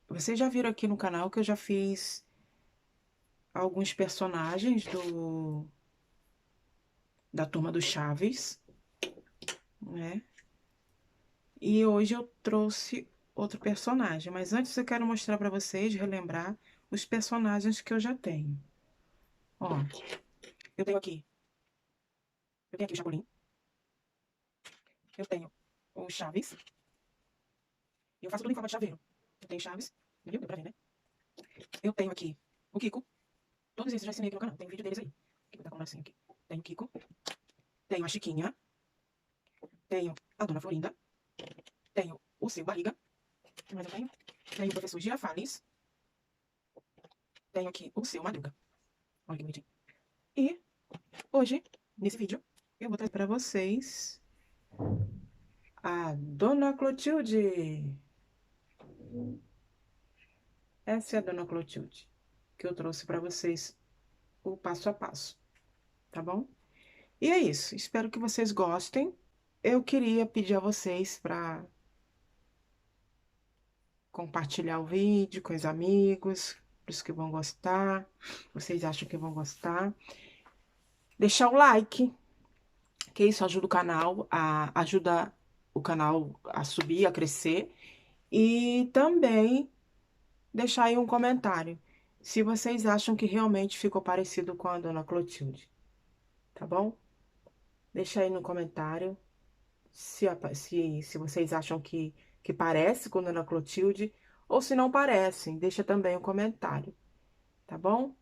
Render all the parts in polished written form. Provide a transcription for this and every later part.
Vocês já viram aqui no canal que eu já fiz alguns personagens da Turma do Chaves, né? E hoje eu trouxe outro personagem, mas antes eu quero mostrar pra vocês, relembrar os personagens que eu já tenho. Ó, eu tenho aqui, eu tenho aqui o Chapolin, eu tenho o Chaves, e eu faço tudo em forma de chaveiro. Eu tenho Chaves, viu? Deu pra ver, né? Eu tenho aqui o Kiko, todos esses eu já ensinei aqui no canal, tem vídeo deles aí. Vou botar como assim aqui. Tenho o Kiko, tenho a Chiquinha, tenho a Dona Florinda, tenho o Seu Barriga, que mais eu tenho? Tenho o Professor Girafales, tenho aqui o Seu Madruga. Olha que bonitinho. E hoje, nesse vídeo, eu vou trazer pra vocês a Dona Clotilde. Essa é a Dona Clotilde, que eu trouxe pra vocês o passo a passo, tá bom? E é isso, espero que vocês gostem. Eu queria pedir a vocês para compartilhar o vídeo com os amigos, os que vão gostar, vocês acham que vão gostar. Deixar o like, que isso ajuda o canal a subir, a crescer. E também deixar aí um comentário, se vocês acham que realmente ficou parecido com a Dona Clotilde, tá bom? Deixa aí no comentário se vocês acham que parece com a Dona Clotilde ou se não parecem. Deixa também um comentário, tá bom?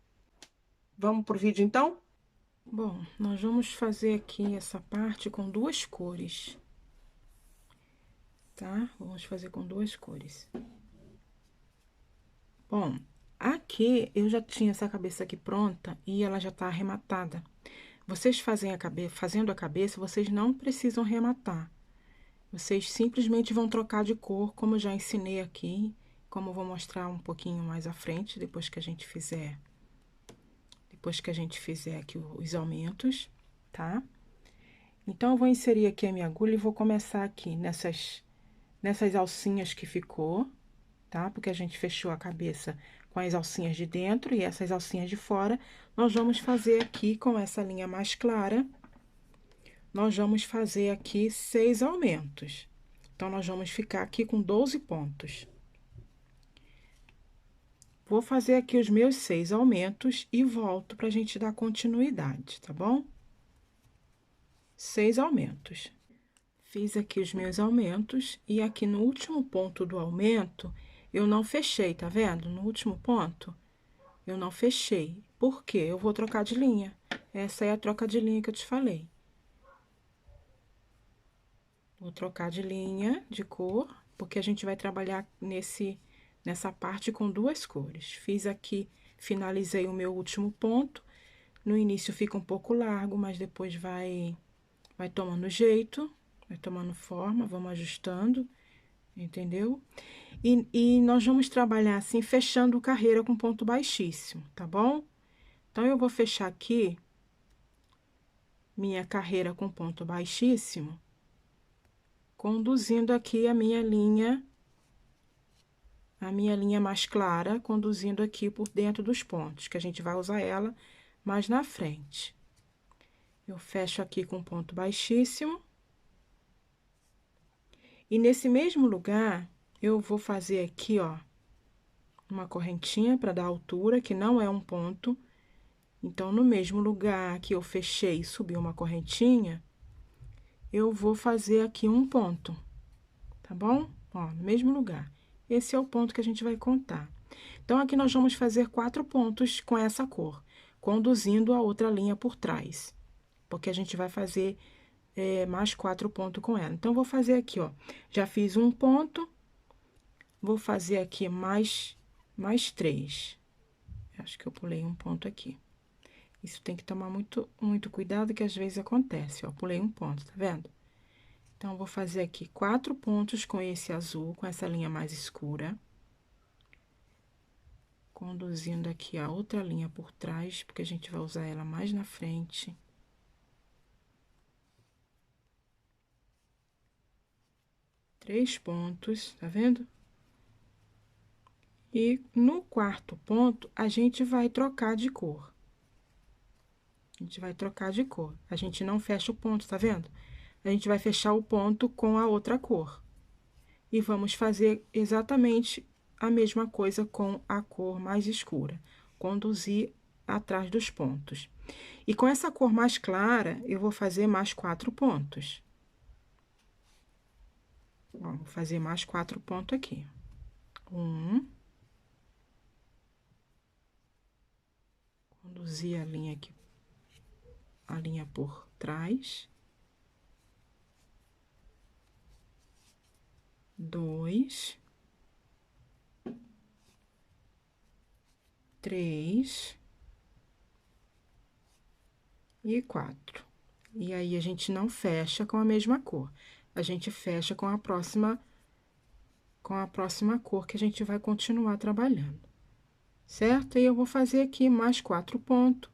Vamos pro vídeo então? Bom, nós vamos fazer aqui essa parte com duas cores, tá? Vamos fazer com duas cores. Bom, aqui eu já tinha essa cabeça aqui pronta e ela já tá arrematada. Vocês fazendo a cabeça, vocês não precisam rematar. Vocês simplesmente vão trocar de cor, como eu já ensinei aqui, como eu vou mostrar um pouquinho mais à frente, depois que a gente fizer aqui os aumentos, tá? Então, eu vou inserir aqui a minha agulha e vou começar aqui nessas alcinhas que ficou, tá? Porque a gente fechou a cabeça com as alcinhas de dentro e essas alcinhas de fora. Nós vamos fazer aqui com essa linha mais clara, nós vamos fazer aqui 6 aumentos. Então, nós vamos ficar aqui com 12 pontos. Vou fazer aqui os meus 6 aumentos e volto pra gente dar continuidade, tá bom? 6 aumentos. Fiz aqui os meus aumentos e aqui no último ponto do aumento, eu não fechei, tá vendo? No último ponto, eu não fechei. Por quê? Eu vou trocar de linha. Essa é a troca de linha que eu te falei. Vou trocar de linha, de cor, porque a gente vai trabalhar nessa parte com duas cores. Fiz aqui, finalizei o meu último ponto. No início fica um pouco largo, mas depois vai tomando jeito, vai tomando forma, vamos ajustando, entendeu? E nós vamos trabalhar assim, fechando carreira com ponto baixíssimo, tá bom? Então, eu vou fechar aqui minha carreira com ponto baixíssimo, conduzindo aqui a minha linha mais clara, conduzindo aqui por dentro dos pontos, que a gente vai usar ela mais na frente. Eu fecho aqui com ponto baixíssimo. E nesse mesmo lugar, eu vou fazer aqui, ó, uma correntinha para dar altura, que não é um ponto. Então, no mesmo lugar que eu fechei e subi uma correntinha, eu vou fazer aqui um ponto, tá bom? Ó, no mesmo lugar. Esse é o ponto que a gente vai contar. Então, aqui nós vamos fazer 4 pontos com essa cor, conduzindo a outra linha por trás, porque a gente vai fazer mais 4 pontos com ela. Então, vou fazer aqui, ó, já fiz um ponto, vou fazer aqui mais 3. Acho que eu pulei um ponto aqui. Isso tem que tomar muito cuidado, que às vezes acontece, ó, pulei um ponto, tá vendo? Então, vou fazer aqui 4 pontos com esse azul, com essa linha mais escura. Conduzindo aqui a outra linha por trás, porque a gente vai usar ela mais na frente. Três pontos, tá vendo? E no quarto ponto, a gente vai trocar de cor. A gente vai trocar de cor. A gente não fecha o ponto, tá vendo? A gente vai fechar o ponto com a outra cor. E vamos fazer exatamente a mesma coisa com a cor mais escura. Conduzir atrás dos pontos. E com essa cor mais clara, eu vou fazer mais 4 pontos. Ó, vou fazer mais 4 pontos aqui. 1. Conduzir a linha aqui, a linha por trás. 2. 3. E 4. E aí, a gente não fecha com a mesma cor. A gente fecha com a próxima cor que a gente vai continuar trabalhando. Certo? E eu vou fazer aqui mais 4 pontos,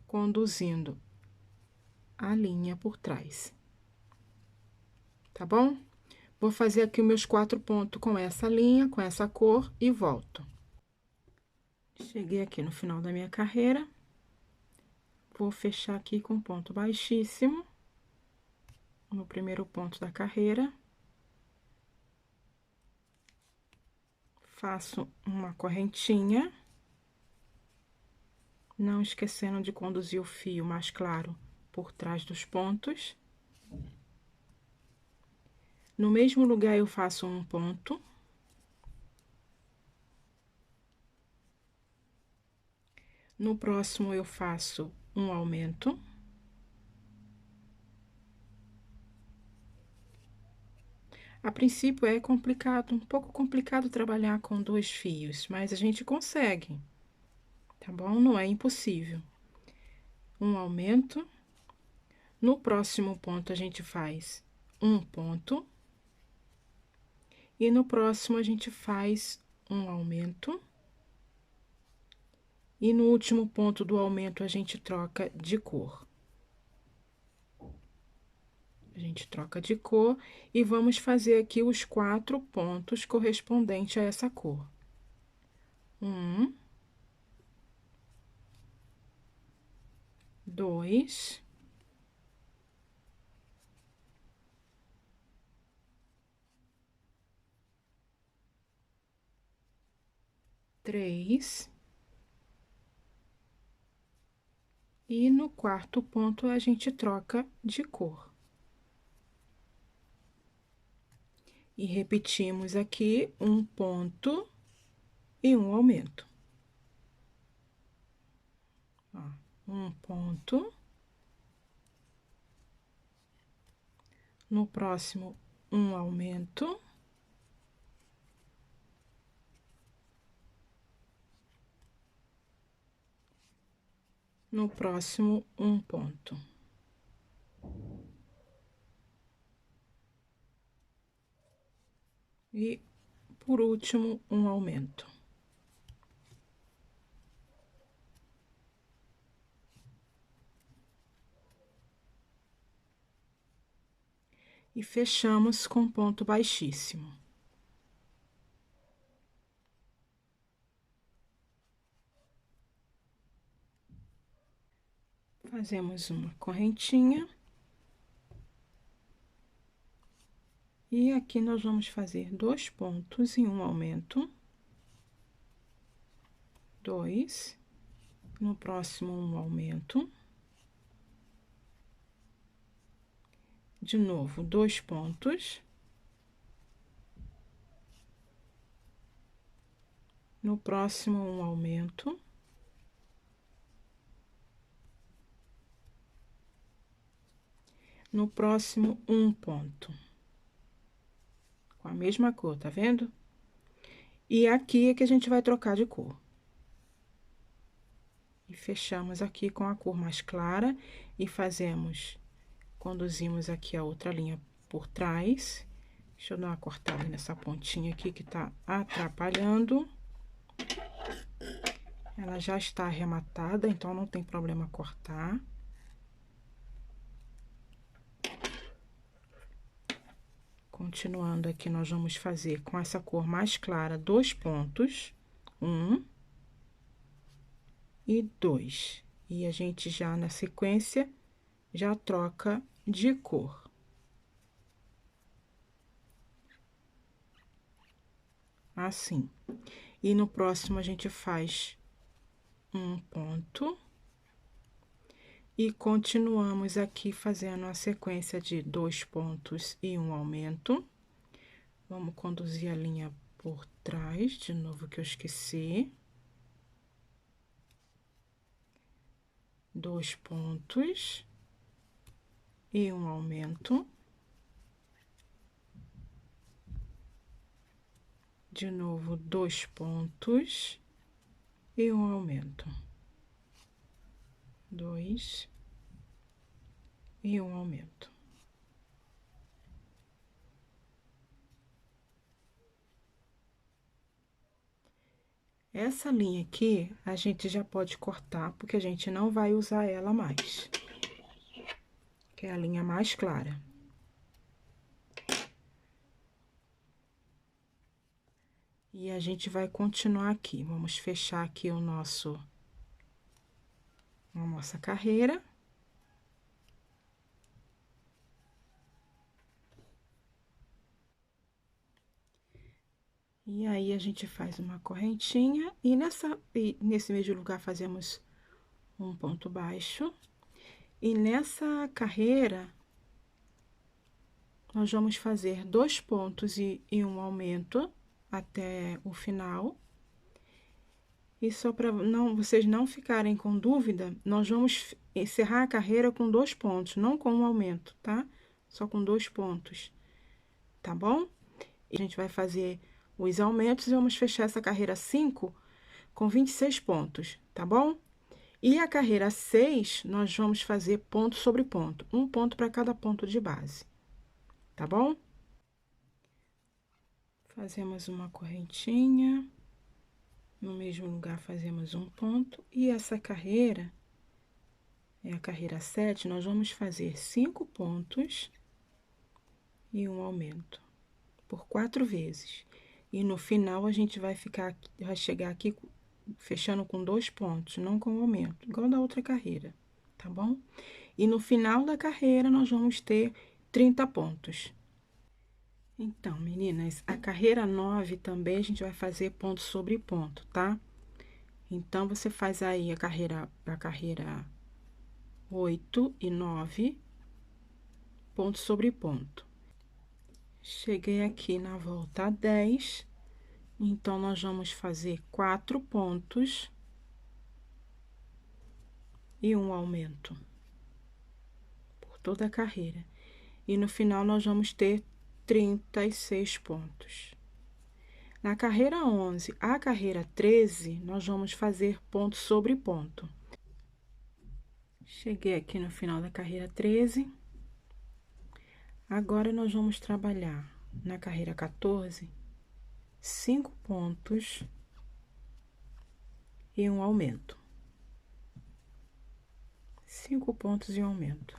conduzindo a linha por trás. Tá bom? Vou fazer aqui os meus 4 pontos com essa linha, com essa cor e volto. Cheguei aqui no final da minha carreira. Vou fechar aqui com ponto baixíssimo, no primeiro ponto da carreira. Faço uma correntinha, não esquecendo de conduzir o fio mais claro por trás dos pontos. No mesmo lugar, eu faço um ponto. No próximo, eu faço um aumento. A princípio, é complicado, um pouco complicado trabalhar com 2 fios, mas a gente consegue, tá bom? Não é impossível. Um aumento. No próximo ponto, a gente faz um ponto. E no próximo, a gente faz um aumento. E no último ponto do aumento, a gente troca de cor. A gente troca de cor e vamos fazer aqui os 4 pontos correspondentes a essa cor. 1, 2, 3. E no quarto ponto, a gente troca de cor. E repetimos aqui um ponto e um aumento. Ó, um ponto. No próximo, um aumento. No próximo, um ponto. E, por último, um aumento. E fechamos com ponto baixíssimo. Fazemos uma correntinha. E aqui nós vamos fazer 2 pontos e um aumento. 2. No próximo, um aumento. De novo, 2 pontos. No próximo, um aumento. No próximo, um ponto. Com a mesma cor, tá vendo? E aqui é que a gente vai trocar de cor. E fechamos aqui com a cor mais clara e conduzimos aqui a outra linha por trás. Deixa eu dar uma cortada nessa pontinha aqui que tá atrapalhando. Ela já está arrematada, então não tem problema cortar. Continuando aqui, nós vamos fazer com essa cor mais clara 2 pontos, 1 e 2. E a gente já na sequência já troca de cor. Assim. E no próximo a gente faz um ponto. E continuamos aqui fazendo a sequência de 2 pontos e um aumento. Vamos conduzir a linha por trás, de novo que eu esqueci. 2 pontos e um aumento. De novo, 2 pontos e um aumento. 2 e um aumento. Essa linha aqui, a gente já pode cortar, porque a gente não vai usar ela mais. Que é a linha mais clara. E a gente vai continuar aqui. Vamos fechar aqui a nossa carreira. E aí, a gente faz uma correntinha e nesse mesmo lugar fazemos um ponto baixo. E nessa carreira, nós vamos fazer 2 pontos e um aumento até o final. E só para vocês não ficarem com dúvida, nós vamos encerrar a carreira com 2 pontos, não com um aumento, tá? Só com 2 pontos, tá bom? E a gente vai fazer os aumentos e vamos fechar essa carreira 5 com 26 pontos, tá bom? E a carreira 6, nós vamos fazer ponto sobre ponto, um ponto para cada ponto de base, tá bom? Fazemos uma correntinha, no mesmo lugar fazemos um ponto, e essa carreira, é a carreira 7, nós vamos fazer 5 pontos e um aumento, por 4 vezes. E no final, a gente vai chegar aqui fechando com 2 pontos, não com aumento, igual da outra carreira, tá bom? E no final da carreira, nós vamos ter 30 pontos. Então, meninas, a carreira 9 também a gente vai fazer ponto sobre ponto, tá? Então, você faz aí a carreira 8 e 9, ponto sobre ponto. Cheguei aqui na volta 10, então, nós vamos fazer 4 pontos e um aumento por toda a carreira. E no final, nós vamos ter 36 pontos. Na carreira 11, a carreira 13, nós vamos fazer ponto sobre ponto. Cheguei aqui no final da carreira 13. Agora, nós vamos trabalhar na carreira 14, 5 pontos e um aumento. 5 pontos e um aumento.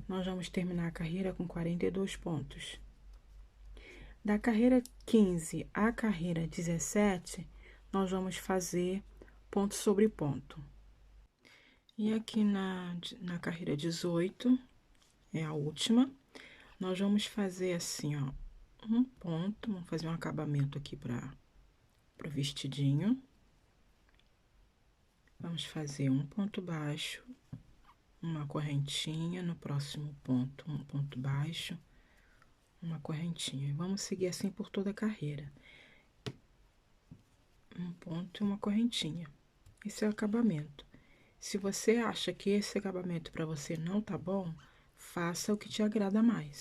Nós vamos terminar a carreira com 42 pontos. Da carreira 15 à carreira 17, nós vamos fazer ponto sobre ponto. E aqui na carreira 18, é a última, nós vamos fazer assim, ó, um ponto, vamos fazer um acabamento aqui para o vestidinho. Vamos fazer um ponto baixo, uma correntinha, no próximo ponto, um ponto baixo, uma correntinha. Vamos seguir assim por toda a carreira. Um ponto e uma correntinha. Esse é o acabamento. Se você acha que esse acabamento para você não tá bom, faça o que te agrada mais.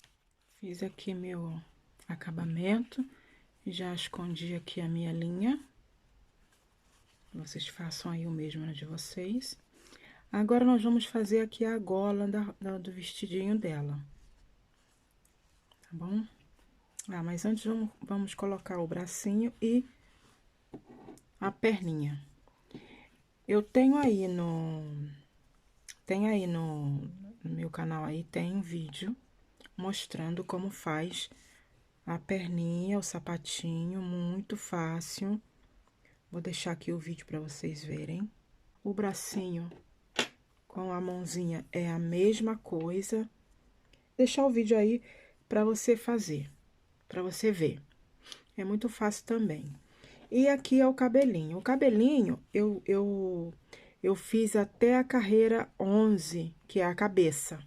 Fiz aqui meu acabamento, já escondi aqui a minha linha. Vocês façam aí o mesmo na de vocês. Agora, nós vamos fazer aqui a gola do vestidinho dela. Tá bom? Ah, mas antes vamos colocar o bracinho e a perninha. Eu tenho aí no meu canal aí, tem um vídeo mostrando como faz a perninha, o sapatinho, muito fácil. Vou deixar aqui o vídeo para vocês verem. O bracinho com a mãozinha é a mesma coisa. Deixar o vídeo aí para você fazer, para você ver. É muito fácil também. E aqui é o cabelinho. O cabelinho, eu fiz até a carreira 11, que é a cabeça,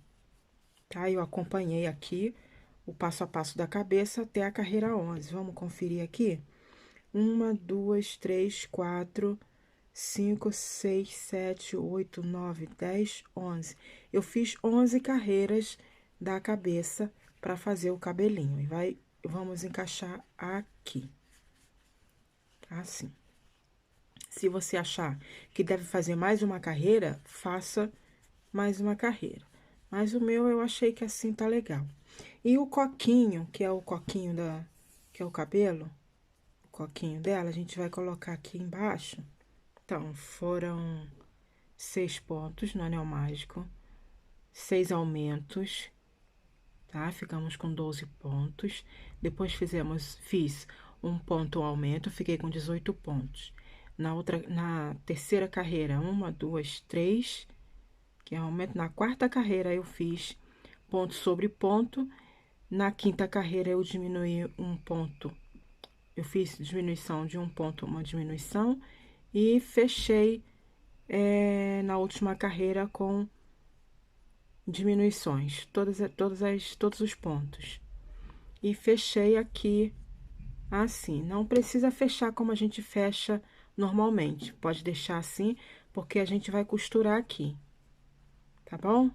tá? Eu acompanhei aqui o passo a passo da cabeça até a carreira 11. Vamos conferir aqui? 1, 2, 3, 4, 5, 6, 7, 8, 9, 10, 11. Eu fiz 11 carreiras da cabeça para fazer o cabelinho. E vamos encaixar aqui. Assim. Se você achar que deve fazer mais uma carreira, faça mais uma carreira. Mas o meu eu achei que assim tá legal. E o coquinho, que é o coquinho que é o cabelo, o coquinho dela, a gente vai colocar aqui embaixo. Então, foram 6 pontos no anel mágico, 6 aumentos, tá? Ficamos com 12 pontos. Depois fiz um ponto um aumento, fiquei com 18 pontos. Na terceira carreira, 1, 2, 3, que é aumento. Na quarta carreira, eu fiz ponto sobre ponto. Na quinta carreira, eu diminuí um ponto. Eu fiz diminuição de um ponto, uma diminuição. E fechei na última carreira com diminuições, todos os pontos. E fechei aqui assim. Não precisa fechar como a gente fecha normalmente. Pode deixar assim, porque a gente vai costurar aqui, tá bom?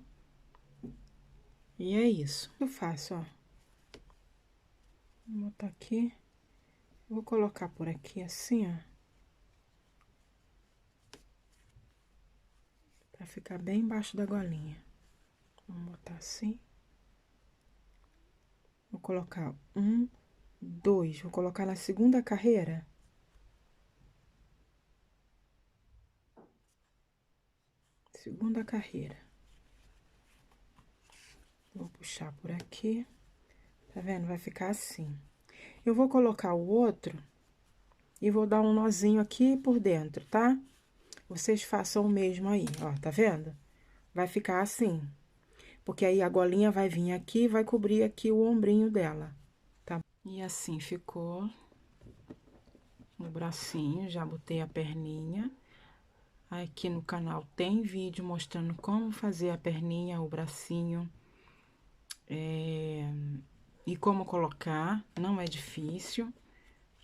E é isso. Eu faço, ó. Vou botar aqui. Vou colocar por aqui assim, ó. Pra ficar bem embaixo da golinha. Vamos botar assim. Vou colocar 1, 2. Vou colocar na segunda carreira. Segunda carreira. Vou puxar por aqui. Tá vendo? Vai ficar assim. Eu vou colocar o outro e vou dar um nozinho aqui por dentro, tá? Vocês façam o mesmo aí, ó, tá vendo? Vai ficar assim. Porque aí a golinha vai vir aqui e vai cobrir aqui o ombrinho dela, tá? E assim ficou o bracinho, já botei a perninha. Aqui no canal tem vídeo mostrando como fazer a perninha, o bracinho. E como colocar, não é difícil,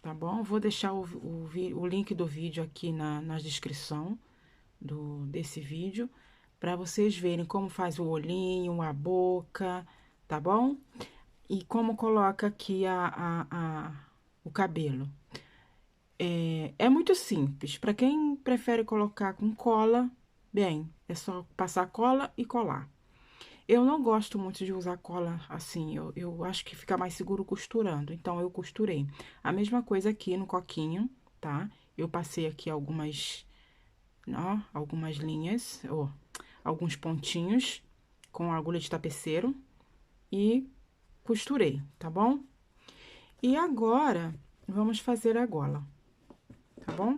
tá bom? Vou deixar o link do vídeo aqui na descrição desse vídeo, para vocês verem como faz o olhinho, a boca, tá bom? E como coloca aqui o cabelo. É muito simples, para quem prefere colocar com cola, bem, é só passar cola e colar. Eu não gosto muito de usar cola assim, eu acho que fica mais seguro costurando, então eu costurei. A mesma coisa aqui no coquinho, tá? Eu passei aqui algumas linhas, ó, alguns pontinhos com agulha de tapeceiro e costurei, tá bom? E agora, vamos fazer a gola, tá bom?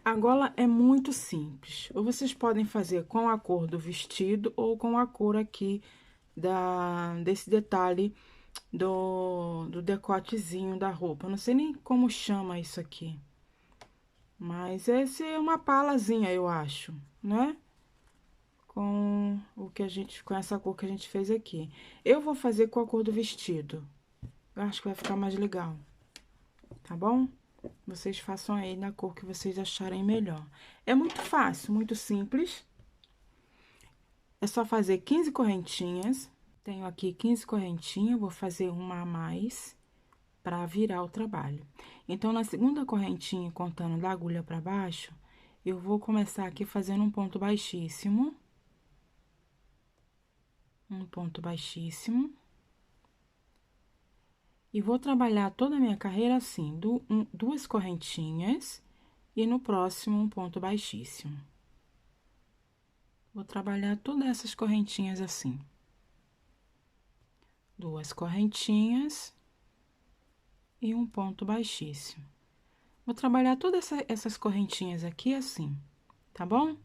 A gola é muito simples. Ou vocês podem fazer com a cor do vestido ou com a cor aqui desse detalhe do decotezinho da roupa. Eu não sei nem como chama isso aqui. Mas esse é uma palazinha, eu acho, né? Com essa cor que a gente fez aqui. Eu vou fazer com a cor do vestido. Eu acho que vai ficar mais legal. Tá bom? Vocês façam aí na cor que vocês acharem melhor. É muito fácil, muito simples. É só fazer 15 correntinhas. Tenho aqui 15 correntinhas, vou fazer uma a mais para virar o trabalho. Então, na segunda correntinha, contando da agulha para baixo, eu vou começar aqui fazendo um ponto baixíssimo. Um ponto baixíssimo. E vou trabalhar toda a minha carreira assim, duas correntinhas e no próximo um ponto baixíssimo. Vou trabalhar todas essas correntinhas assim. Duas correntinhas e um ponto baixíssimo. Vou trabalhar todas essas correntinhas aqui assim, tá bom?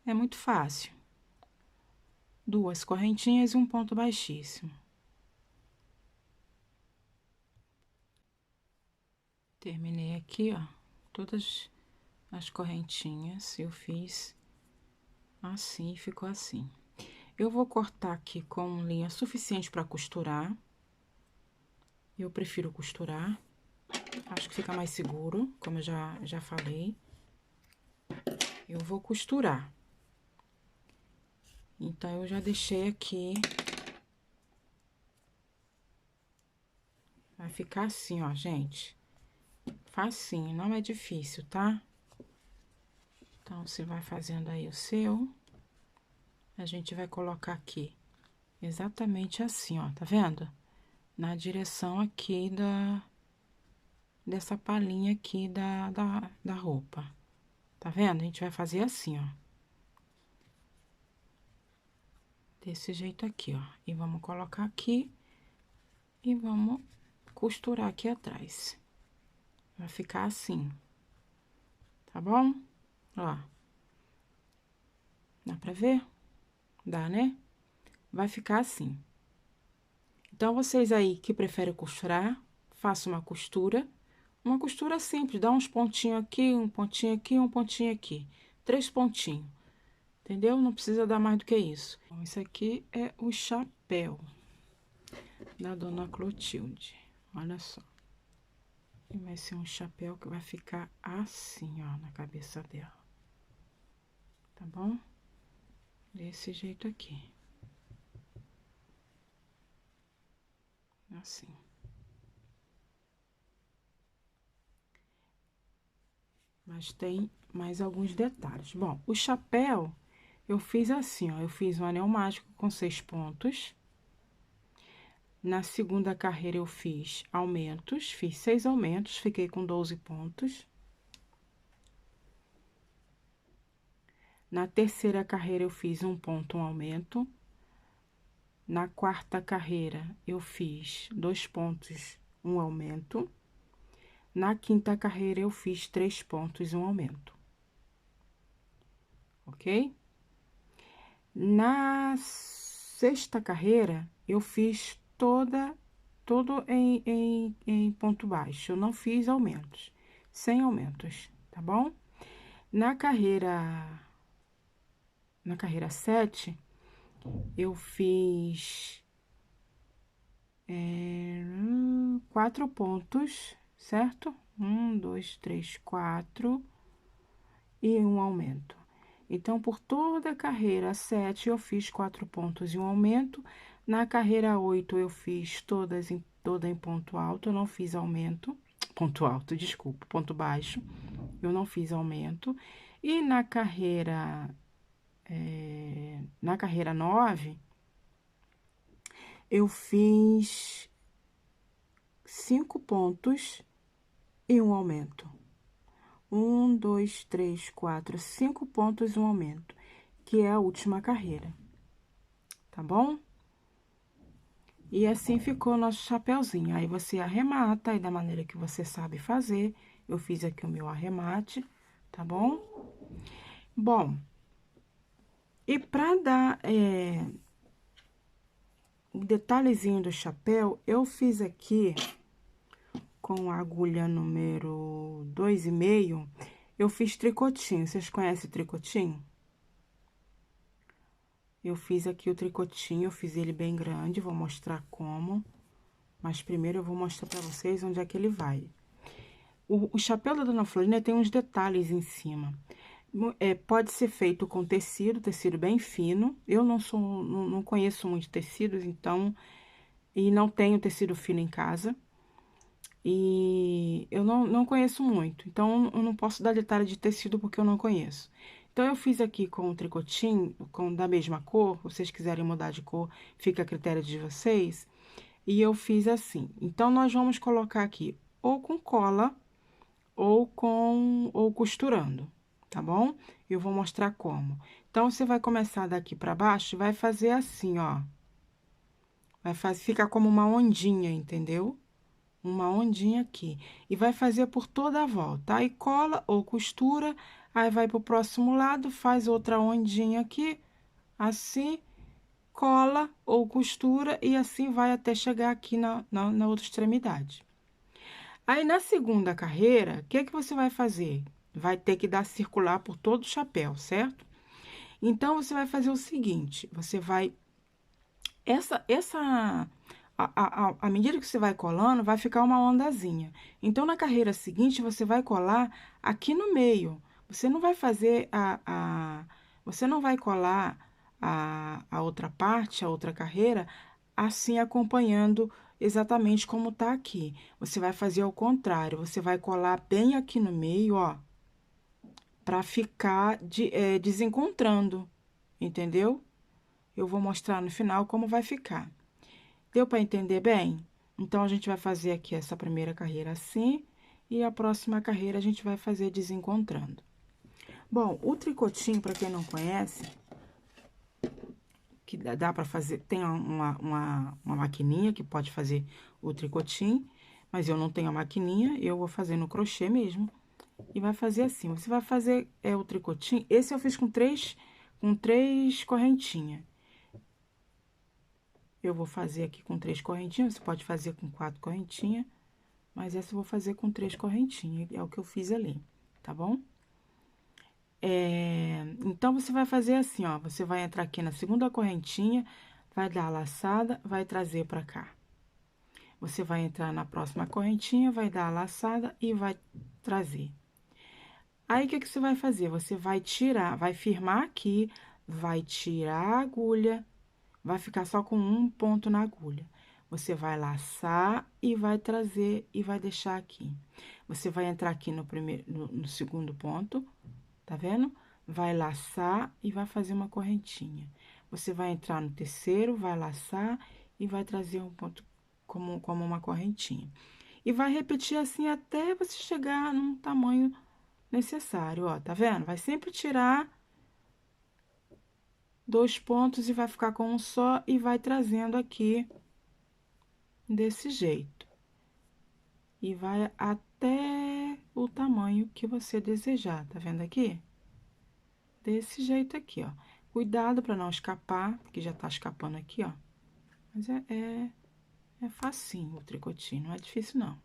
É muito fácil. Duas correntinhas e um ponto baixíssimo. Terminei aqui, ó, todas as correntinhas, eu fiz assim, ficou assim. Eu vou cortar aqui com linha suficiente para costurar. Eu prefiro costurar. Acho que fica mais seguro, como eu já falei. Eu vou costurar. Então, eu já deixei aqui. Vai ficar assim, ó, gente. Facinho, não é difícil, tá? Então, você vai fazendo aí o seu. A gente vai colocar aqui exatamente assim, ó, tá vendo? Na direção aqui dessa palhinha aqui da roupa. Tá vendo? A gente vai fazer assim, ó. Desse jeito aqui, ó. E vamos colocar aqui e vamos costurar aqui atrás. Vai ficar assim. Tá bom? Ó. Dá pra ver? Dá, né? Vai ficar assim. Então, vocês aí que preferem costurar, façam uma costura simples, dá uns pontinhos aqui, um pontinho aqui, um pontinho aqui. 3 pontinhos, entendeu? Não precisa dar mais do que isso. Bom, esse aqui é o chapéu da Dona Clotilde, olha só. E vai ser um chapéu que vai ficar assim, ó, na cabeça dela. Tá bom? Desse jeito aqui. Assim. Mas tem mais alguns detalhes. Bom, o chapéu, eu fiz assim, ó. Eu fiz um anel mágico com 6 pontos. Na segunda carreira, eu fiz aumentos. Fiz 6 aumentos, fiquei com 12 pontos. Na terceira carreira, eu fiz um ponto, um aumento. Na quarta carreira, eu fiz 2 pontos, um aumento. Na quinta carreira, eu fiz 3 pontos, um aumento. Ok? Na sexta carreira, eu fiz todo em ponto baixo. Eu não fiz aumentos, sem aumentos, tá bom? Na carreira 7, eu fiz 4 pontos, certo? 1, 2, 3, 4 e um aumento. Então, por toda a carreira 7, eu fiz 4 pontos e um aumento. Na carreira 8, eu fiz toda em ponto alto, eu não fiz aumento. Ponto alto, desculpa, ponto baixo. Eu não fiz aumento. E na carreira 9, eu fiz 5 pontos e um aumento. 1, 2, 3, 4, 5 pontos e um aumento, que é a última carreira, tá bom? E assim ficou o nosso chapéuzinho. Aí, você arremata aí da maneira que você sabe fazer. Eu fiz aqui o meu arremate, tá bom? Bom, e pra dar um detalhezinho do chapéu, eu fiz aqui com a agulha número 2,5, eu fiz tricotinho. Vocês conhecem tricotinho? Eu fiz aqui o tricotinho, eu fiz ele bem grande, vou mostrar como. Mas primeiro eu vou mostrar pra vocês onde é que ele vai. O chapéu da Dona Florinda tem uns detalhes em cima. Pode ser feito com tecido bem fino. Eu não conheço muito tecidos, então... E não tenho tecido fino em casa. E eu não conheço muito, então eu não posso dar detalhe de tecido porque eu não conheço. Então, eu fiz aqui com o tricotinho, da mesma cor, se vocês quiserem mudar de cor, fica a critério de vocês. E eu fiz assim. Então, nós vamos colocar aqui ou com cola ou costurando, tá bom? Eu vou mostrar como. Então, você vai começar daqui pra baixo e vai fazer assim, ó. Ficar como uma ondinha, entendeu? uma ondinha aqui. E vai fazer por toda a volta. Aí, cola ou costura, aí vai pro próximo lado, faz outra ondinha aqui, assim, cola ou costura, e assim vai até chegar aqui na outra extremidade. Aí, na segunda carreira, o que que você vai fazer? Vai ter que dar circular por todo o chapéu, certo? Então, você vai fazer o seguinte, você vai... À medida que você vai colando, vai ficar uma ondazinha. Então, na carreira seguinte, você vai colar aqui no meio. Você não vai fazer você não vai colar a outra parte, a outra carreira, assim acompanhando exatamente como tá aqui. Você vai fazer ao contrário, você vai colar bem aqui no meio, ó, para ficar desencontrando, entendeu? Eu vou mostrar no final como vai ficar. Deu para entender bem? Então, a gente vai fazer aqui essa primeira carreira assim, e a próxima carreira a gente vai fazer desencontrando. Bom, o tricotinho, para quem não conhece, que dá para fazer, tem uma maquininha que pode fazer o tricotinho, mas eu não tenho a maquininha, eu vou fazer no crochê mesmo. E vai fazer assim, você vai fazer o tricotinho, esse eu fiz com três correntinhas. Eu vou fazer aqui com 3 correntinhas, você pode fazer com 4 correntinhas, mas essa eu vou fazer com 3 correntinhas, é o que eu fiz ali, tá bom? Então, você vai fazer assim, ó, você vai entrar aqui na segunda correntinha, vai dar a laçada, vai trazer pra cá. Você vai entrar na próxima correntinha, vai dar a laçada e vai trazer. Aí, o que que você vai fazer? Você vai tirar, vai firmar aqui, vai tirar a agulha, vai ficar só com um ponto na agulha. Você vai laçar e vai trazer e vai deixar aqui. Você vai entrar aqui no segundo ponto, tá vendo? Vai laçar e vai fazer uma correntinha. Você vai entrar no terceiro, vai laçar e vai trazer um ponto como uma correntinha. E vai repetir assim até você chegar num tamanho necessário, ó, tá vendo? Vai sempre tirar 2 pontos e vai ficar com um só e vai trazendo aqui desse jeito. E vai até o tamanho que você desejar, tá vendo aqui? Desse jeito aqui, ó. Cuidado para não escapar, porque já tá escapando aqui, ó. Mas é facinho o tricotinho, não é difícil não.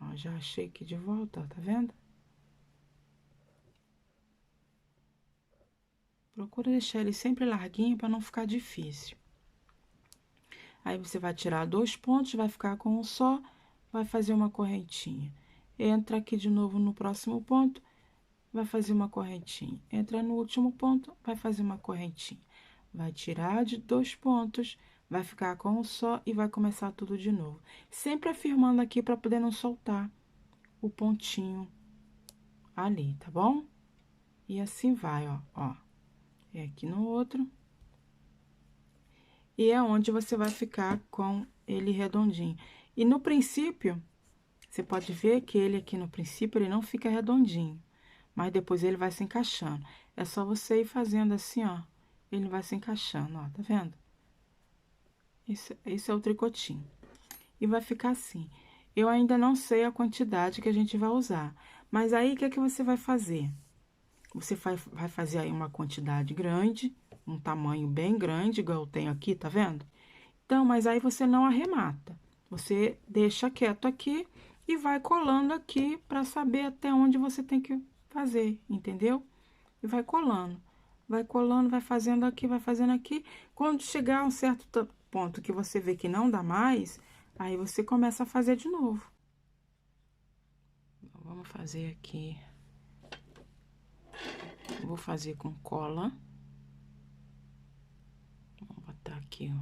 Ó, já achei aqui de volta, ó, tá vendo? Procura deixar ele sempre larguinho para não ficar difícil. Aí, você vai tirar 2 pontos, vai ficar com um só, vai fazer uma correntinha. Entra aqui de novo no próximo ponto, vai fazer uma correntinha. Entra no último ponto, vai fazer uma correntinha. Vai tirar de 2 pontos, vai ficar com um só e vai começar tudo de novo. Sempre afirmando aqui para poder não soltar o pontinho ali, tá bom? E assim vai, ó. É aqui no outro. E é onde você vai ficar com ele redondinho. E no princípio, você pode ver que ele aqui no princípio, ele não fica redondinho. Mas depois ele vai se encaixando. É só você ir fazendo assim, ó. Ele vai se encaixando, ó, tá vendo? Esse é o tricotinho. E vai ficar assim. Eu ainda não sei a quantidade que a gente vai usar. Mas aí, o que é que você vai fazer? Você vai fazer aí uma quantidade grande, um tamanho bem grande, igual eu tenho aqui, tá vendo? Então, mas aí você não arremata. Você deixa quieto aqui e vai colando aqui para saber até onde você tem que fazer, entendeu? E vai colando. Vai colando, vai fazendo aqui, vai fazendo aqui. Quando chegar a um certo ponto que você vê que não dá mais, aí você começa a fazer de novo. Vamos fazer aqui. Vou fazer com cola. Vou botar aqui, ó.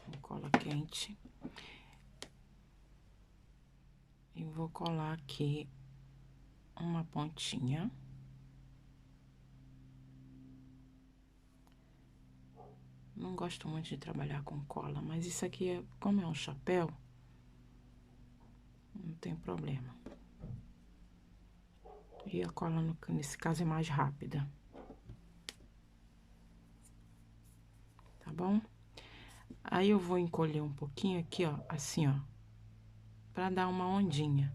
Com cola quente. E vou colar aqui uma pontinha. Não gosto muito de trabalhar com cola, mas isso aqui, como é um chapéu, não tem problema. E a cola, nesse caso, é mais rápida. Tá bom? Aí eu vou encolher um pouquinho aqui, ó, assim, ó, pra dar uma ondinha.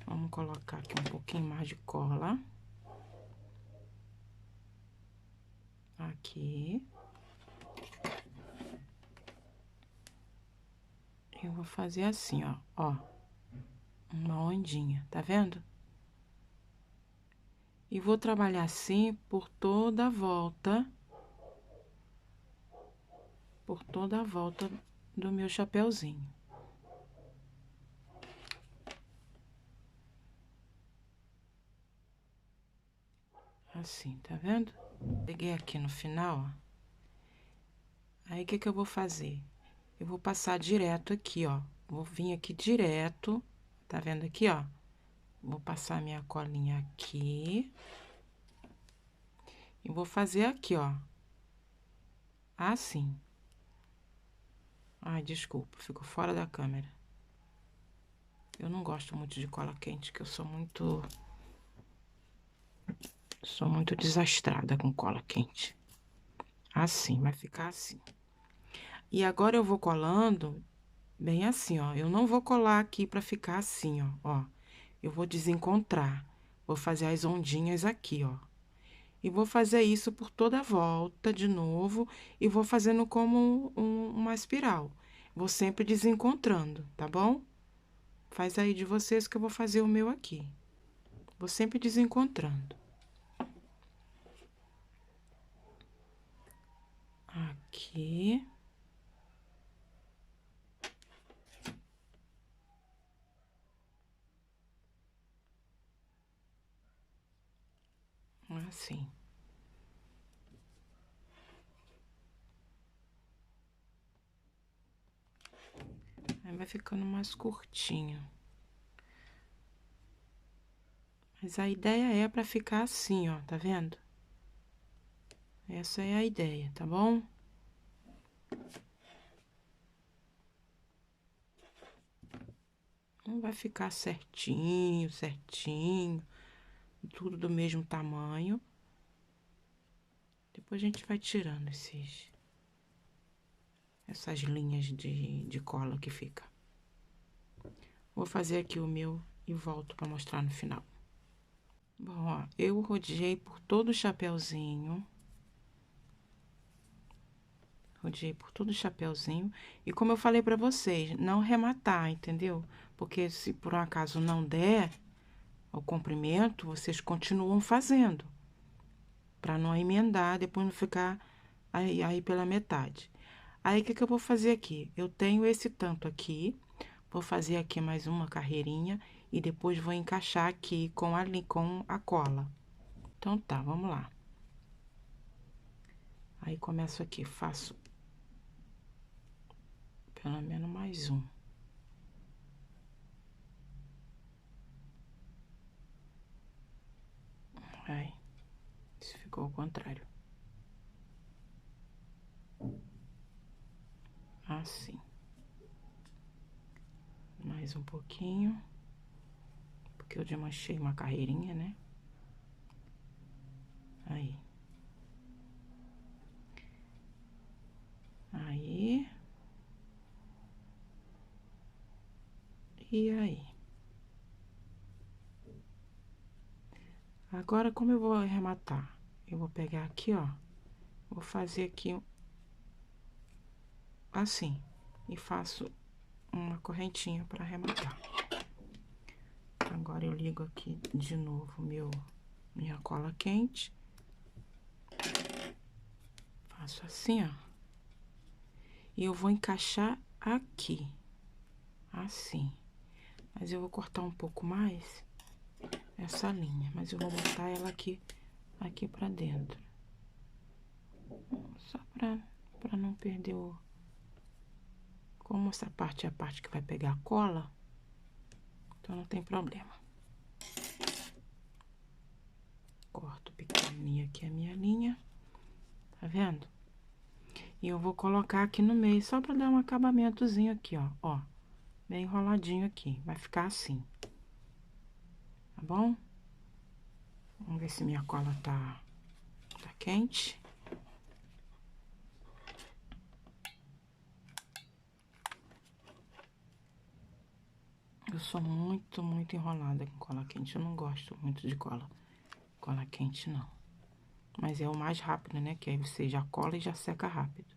Vamos colocar aqui um pouquinho mais de cola. Aqui. Eu vou fazer assim, ó, uma ondinha, tá vendo? E vou trabalhar assim por toda a volta. Por toda a volta do meu chapeuzinho. Assim, tá vendo? Peguei aqui no final, ó. Aí, o que que eu vou fazer? Eu vou passar direto aqui, ó. Vou vir aqui direto, tá vendo aqui, ó? Vou passar minha colinha aqui. E vou fazer aqui, ó. Assim. Ai, desculpa, ficou fora da câmera. Eu não gosto muito de cola quente, que eu sou muito desastrada com cola quente. Assim, vai ficar assim. E agora eu vou colando bem assim, ó. Eu não vou colar aqui pra ficar assim, ó. Eu vou desencontrar. Vou fazer as ondinhas aqui, ó. E vou fazer isso por toda a volta de novo. E vou fazendo como uma espiral. Vou sempre desencontrando, tá bom? Faz aí de vocês que eu vou fazer o meu aqui. Vou sempre desencontrando. Aqui. Assim. Aí vai ficando mais curtinho. Mas a ideia é pra ficar assim, ó, tá vendo? Essa é a ideia, tá bom? Não vai ficar certinho, tudo do mesmo tamanho. Depois a gente vai tirando essas linhas de cola que fica. Vou fazer aqui o meu e volto pra mostrar no final. Bom, ó, eu rodeei por todo o chapeuzinho. Rodeei por todo o chapeuzinho. E como eu falei pra vocês, não rematar, entendeu? Porque se por um acaso não der o comprimento, vocês continuam fazendo. Pra não emendar, depois não ficar aí pela metade. Aí, o que que eu vou fazer aqui? Eu tenho esse tanto aqui, vou fazer aqui mais uma carreirinha e depois vou encaixar aqui com a cola. Então, tá, vamos lá. Aí, começo aqui, faço pelo menos mais um. Aí, isso ficou ao contrário. Assim. Mais um pouquinho. Porque eu desmanchei uma carreirinha, né? Aí. Aí. E aí. Agora, como eu vou arrematar? Eu vou pegar aqui, ó. Vou fazer aqui assim. E faço uma correntinha para arrematar. Agora eu ligo aqui de novo minha cola quente. Faço assim, ó. E eu vou encaixar aqui. Assim. Mas eu vou cortar um pouco mais essa linha. Mas eu vou botar ela aqui pra dentro. Só pra não perder o... Como essa parte é a parte que vai pegar a cola, então não tem problema. Corto pequenininha aqui a minha linha, tá vendo? E eu vou colocar aqui no meio, só pra dar um acabamentozinho aqui, ó. Bem enroladinho aqui, vai ficar assim. Tá bom? Vamos ver se minha cola tá quente. Eu sou muito enrolada com cola quente. Eu não gosto muito de cola quente, não. Mas é o mais rápido, né? Que aí você já cola e já seca rápido.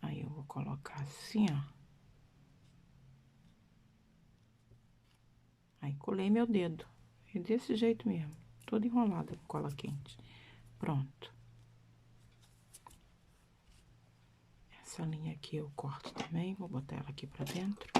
Aí eu vou colocar assim, ó. Aí colei meu dedo. É desse jeito mesmo. Toda enrolada com cola quente. Pronto. Essa linha aqui eu corto também. Vou botar ela aqui pra dentro.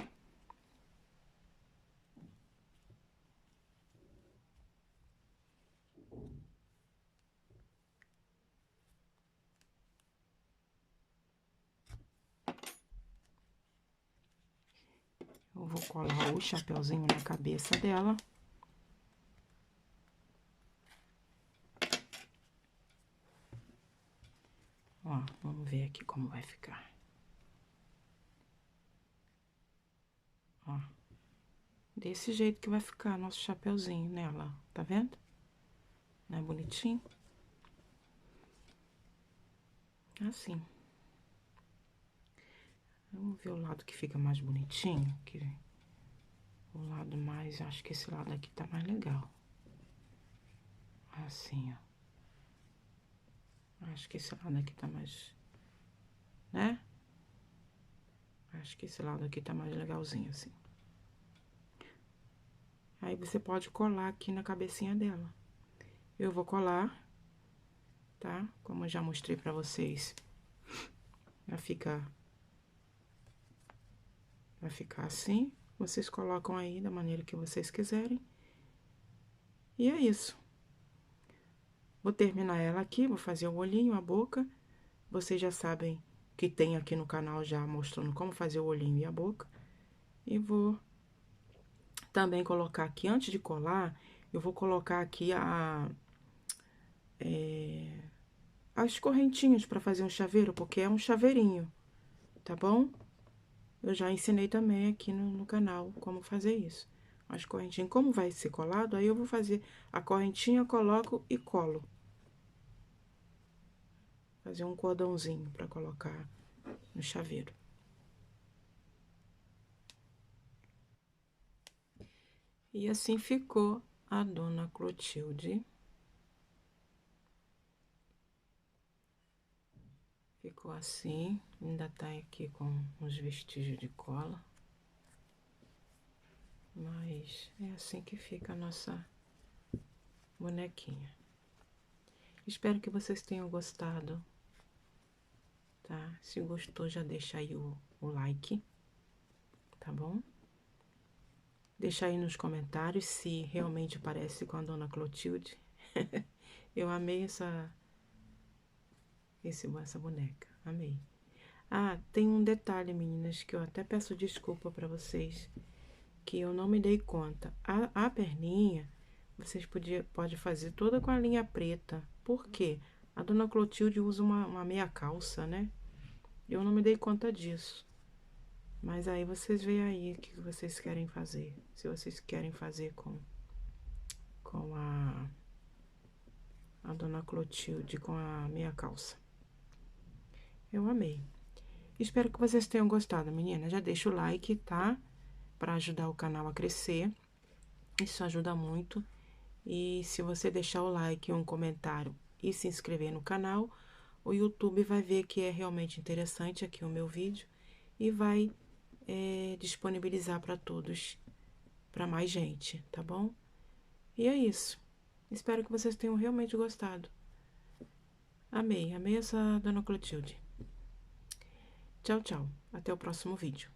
Eu vou colar o chapeuzinho na cabeça dela. Ó, vamos ver aqui como vai ficar. Ó, desse jeito que vai ficar nosso chapeuzinho nela, tá vendo? Não é bonitinho? Assim. Vamos ver o lado que fica mais bonitinho, que o lado mais, acho que esse lado aqui tá mais legal. Assim, ó. Acho que esse lado aqui tá mais, né? Acho que esse lado aqui tá mais legalzinho, assim. Aí você pode colar aqui na cabecinha dela. Eu vou colar, tá? Como eu já mostrei pra vocês. Vai ficar assim. Vocês colocam aí da maneira que vocês quiserem. E é isso. Vou terminar ela aqui, vou fazer o olhinho, a boca. Vocês já sabem que tem aqui no canal já mostrando como fazer o olhinho e a boca. E vou também colocar aqui, antes de colar, eu vou colocar aqui as correntinhas para fazer um chaveiro, porque é um chaveirinho, tá bom? Eu já ensinei também aqui no canal como fazer isso. As correntinhas, como vai ser colado, aí eu vou fazer a correntinha, coloco e colo. Fazer um cordãozinho para colocar no chaveiro. E assim ficou a Dona Clotilde. Ficou assim, ainda tá aqui com uns vestígios de cola. Mas é assim que fica a nossa bonequinha. Espero que vocês tenham gostado, tá? Se gostou, já deixa aí o like, tá bom? Deixa aí nos comentários se realmente parece com a Dona Clotilde. Eu amei essa boneca, amei. Ah, tem um detalhe, meninas, que eu até peço desculpa pra vocês, que eu não me dei conta. A perninha, vocês pode fazer toda com a linha preta. Por quê? A Dona Clotilde usa uma meia calça, né? Eu não me dei conta disso. Mas aí vocês veem aí o que vocês querem fazer. Se vocês querem fazer com a Dona Clotilde com a meia calça. Eu amei. Espero que vocês tenham gostado, menina. Já deixa o like, tá? Pra ajudar o canal a crescer. Isso ajuda muito. E se você deixar o like, um comentário e se inscrever no canal, o YouTube vai ver que é realmente interessante aqui o meu vídeo e vai disponibilizar para todos, para mais gente, tá bom? E é isso. Espero que vocês tenham realmente gostado. Amei essa Dona Clotilde. Tchau, tchau. Até o próximo vídeo.